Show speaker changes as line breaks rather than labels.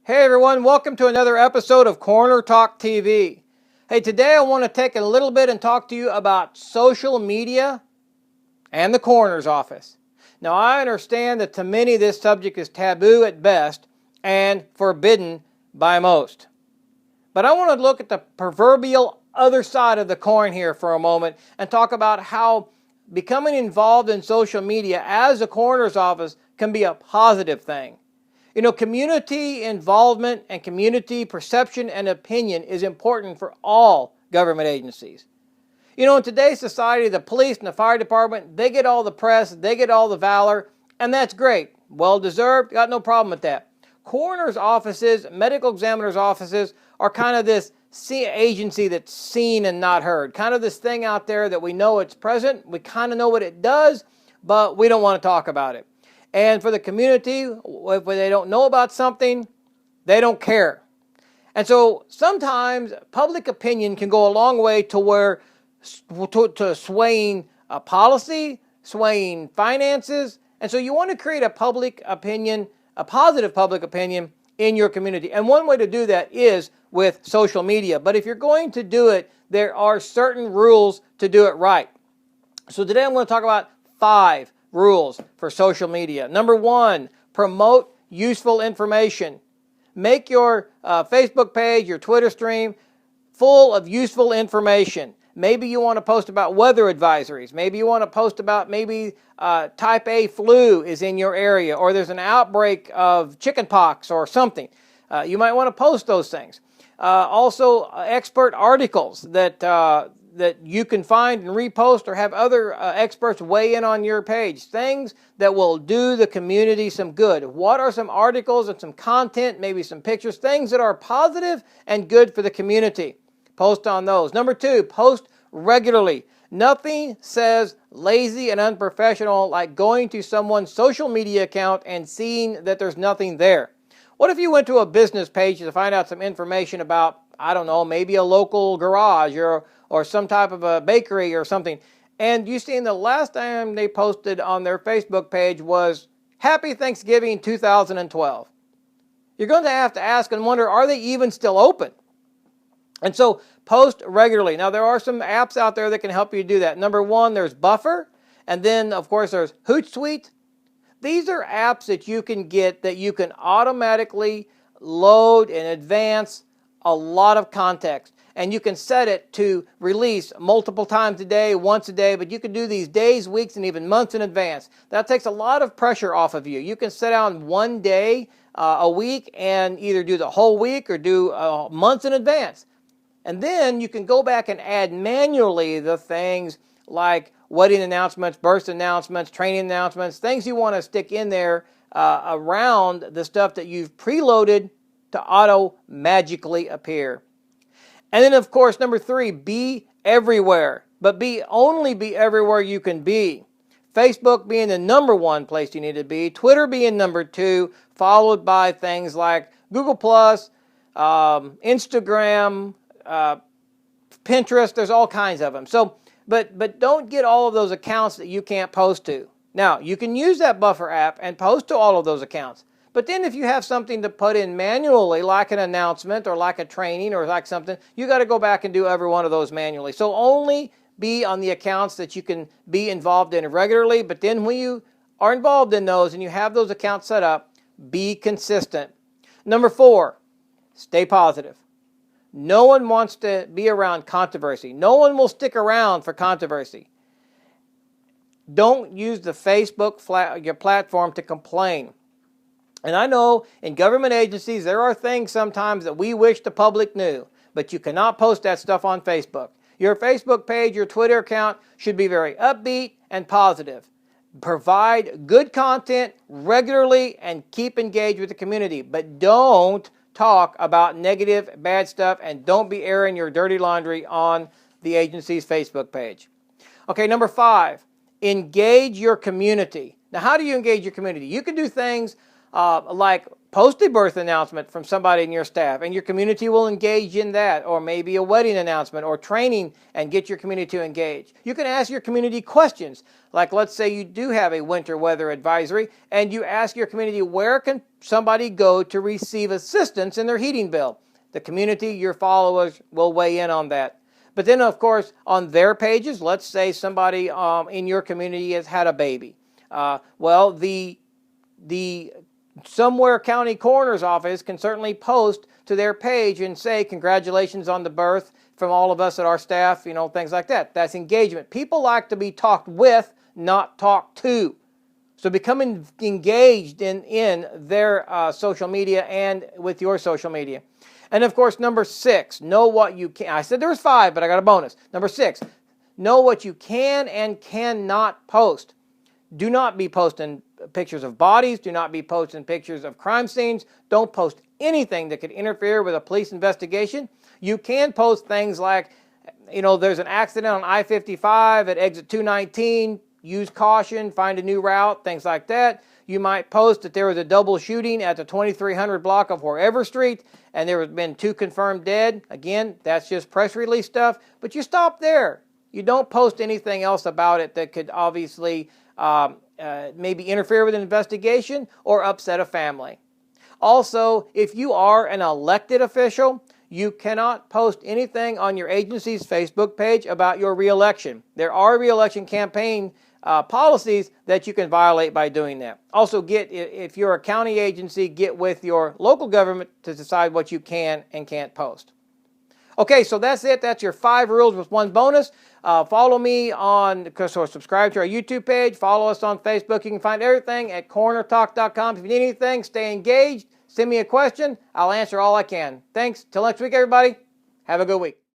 Hey everyone, welcome to another episode of Corner Talk TV. Hey, today I want to take a little bit and talk to you about social media and the coroner's office. Now, I understand that to many this subject is taboo at best and forbidden by most. But I want to look at the proverbial other side of the coin here for a moment and talk about how becoming involved in social media as a coroner's office can be a positive thing. You know, community involvement and community perception and opinion is important for all government agencies. You know, in today's society, the police and the fire department, they get all the press, they get all the valor, and that's great. Well deserved, got no problem with that. Coroner's offices, medical examiners' offices are kind of this agency that's seen and not heard. Kind of this thing out there that we know it's present, we kind of know what it does, but we don't want to talk about it. And for the community, if they don't know about something, they don't care. And so sometimes public opinion can go a long way to swaying policy, swaying finances. And so you want to create a public opinion, a positive public opinion in your community. And one way to do that is with social media. But if you're going to do it, there are certain rules to do it right. So today I'm going to talk about 5 rules for social media. Number 1, promote useful information. Make your Facebook page, your Twitter stream full of useful information. Maybe you want to post about weather advisories. Maybe you want to post about type A flu is in your area, or there's an outbreak of chickenpox or something. You might want to post those things. Also, expert articles that you can find and repost or have other experts weigh in on your page. Things that will do the community some good. What are some articles and some content, maybe some pictures, things that are positive and good for the community? Post on those. Number 2, post regularly. Nothing says lazy and unprofessional like going to someone's social media account and seeing that there's nothing there. What if you went to a business page to find out some information about, I don't know, maybe a local garage or some type of a bakery or something, and you seen the last time they posted on their Facebook page was Happy Thanksgiving 2012. You're going to have to ask and wonder, are they even still open? And so post regularly. Now there are some apps out there that can help you do that. Number 1, there's Buffer, and then of course there's Hootsuite. These are apps that you can get that you can automatically load in advance a lot of context. And you can set it to release multiple times a day, once a day, but you can do these days, weeks, and even months in advance. That takes a lot of pressure off of you. You can set down one day a week and either do the whole week or do months in advance. And then you can go back and add manually the things like wedding announcements, birth announcements, training announcements, things you want to stick in there around the stuff that you've preloaded to auto magically appear. And then, of course, number 3, be everywhere. But only be everywhere you can be. Facebook being the number 1 place you need to be. Twitter being number 2, followed by things like Google+, Instagram, Pinterest. There's all kinds of them. So, but don't get all of those accounts that you can't post to. Now, you can use that Buffer app and post to all of those accounts. But then if you have something to put in manually, like an announcement or like a training or like something, you got to go back and do every one of those manually. So only be on the accounts that you can be involved in regularly. But then when you are involved in those and you have those accounts set up, be consistent. Number 4, stay positive. No one wants to be around controversy. No one will stick around for controversy. Don't use the Facebook your platform to complain. And I know in government agencies there are things sometimes that we wish the public knew, but you cannot post that stuff on Facebook. Your Facebook page, your Twitter account should be very upbeat and positive. Provide good content regularly and keep engaged with the community, but don't talk about negative, bad stuff, and don't be airing your dirty laundry on the agency's Facebook page. Okay, number 5, engage your community. Now, how do you engage your community? You can do things like post a birth announcement from somebody in your staff, and your community will engage in that, or maybe a wedding announcement or training, and get your community to engage. You can ask your community questions, like let's say you do have a winter weather advisory, and you ask your community, where can somebody go to receive assistance in their heating bill? The community, your followers, will weigh in on that. But then, of course, on their pages, let's say somebody in your community has had a baby. Well, the Somewhere County Coroner's Office can certainly post to their page and say, congratulations on the birth from all of us at our staff, things like that. That's engagement. People like to be talked with, not talked to. So become engaged in their social media and with your social media. And of course, number 6, know what you can. I said there was 5, but I got a bonus. Number 6, know what you can and cannot post. Do not be posting pictures of bodies. Do not be posting pictures of crime scenes. Don't post anything that could interfere with a police investigation. You can post things like, there's an accident on I-55 at exit 219. Use caution, find a new route, things like that. You might post that there was a double shooting at the 2300 block of Wherever Street, and there have been 2 confirmed dead. Again, that's just press release stuff, but you stop there. You don't post anything else about it that could obviously maybe interfere with an investigation or upset a family. Also, if you are an elected official, you cannot post anything on your agency's Facebook page about your reelection. There are reelection campaign policies that you can violate by doing that. Also, if you're a county agency, get with your local government to decide what you can and can't post. Okay, so that's it. That's your 5 rules with 1 bonus. Follow me subscribe to our YouTube page. Follow us on Facebook. You can find everything at coronertalk.com. If you need anything, stay engaged. Send me a question. I'll answer all I can. Thanks. Till next week, everybody. Have a good week.